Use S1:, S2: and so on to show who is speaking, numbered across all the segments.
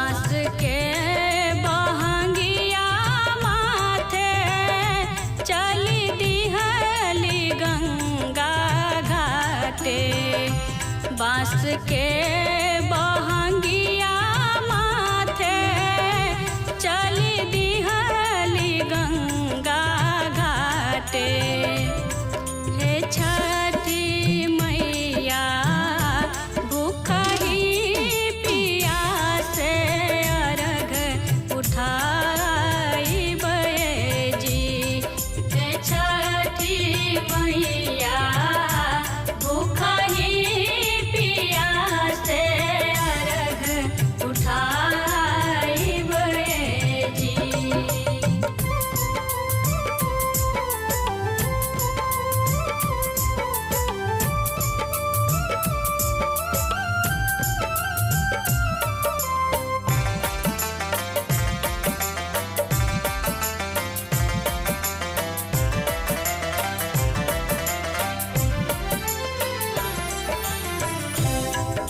S1: बांस के बहंगिया माथे चली दिहली गंगा घाटे। बांस के बहंगिया माथे चली दिहली गंगा घाटे। हे छठी मैया भूखही पियासे अर्घ उठाइबे जी। हे छठी मैया भूखही पियासे अर्घ उठाइबे जी।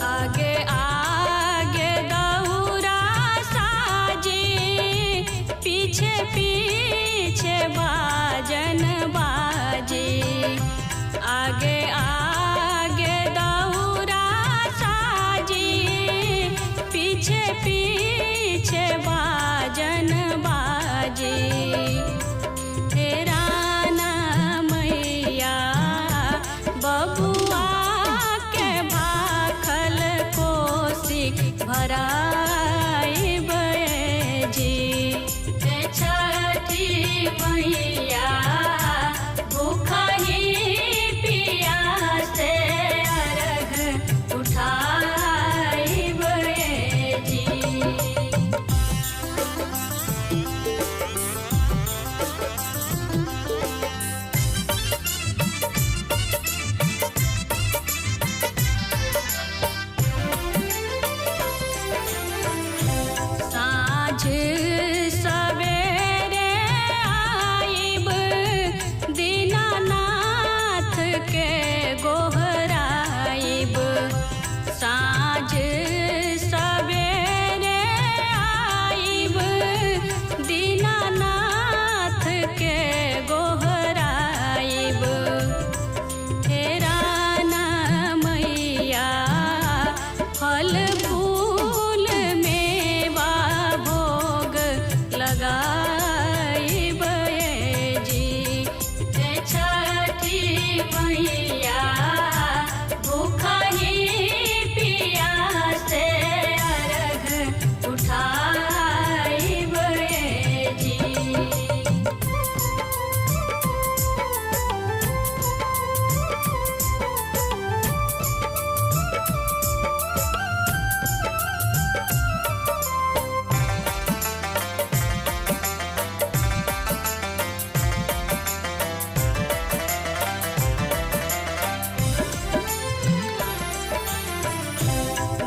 S1: आगे आगे दौरा साजी पीछे पीछे बाजन बाजी। आगे आगे दौरा साजी पीछे पीछे बाजन बाजी। तेरा ना मैया बबुआ के भाखल कोसी भराइबे जी। हे छठी मैया भूखही पियासे अर्घ उठाइबे जी। साँझ सवेरे आइब दीनानाथ के गोहराइब। साँझ सवेरे आइब दीनानाथ के गोहराइब। तेरा ना मैया फल फूल मेवा भोग लगाइबे जी। हे छठी मैया भूखही पियासे अर्घ उठाइबे जी।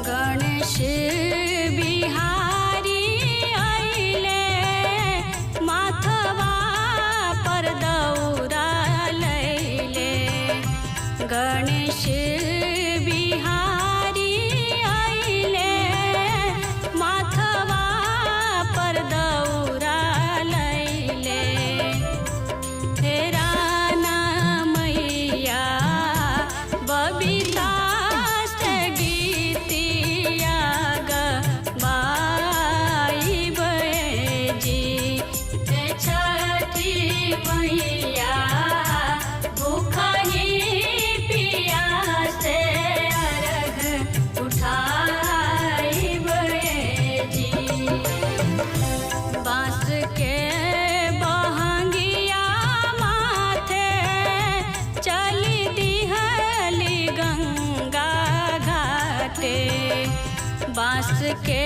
S1: गणेश बिहारी अइले माथवा पर दौरा लैले। गणेश बिहारी अइले माथवा पर दौरा लैले। तेरा ना मैया बबीता से गीतिया गवाइबे जी। हे छठी मैया भूखही पियासे अर्घ उठाइबे जी। बांस के बहंगिया माथे चली दिहली गंगा घाटे। बांस के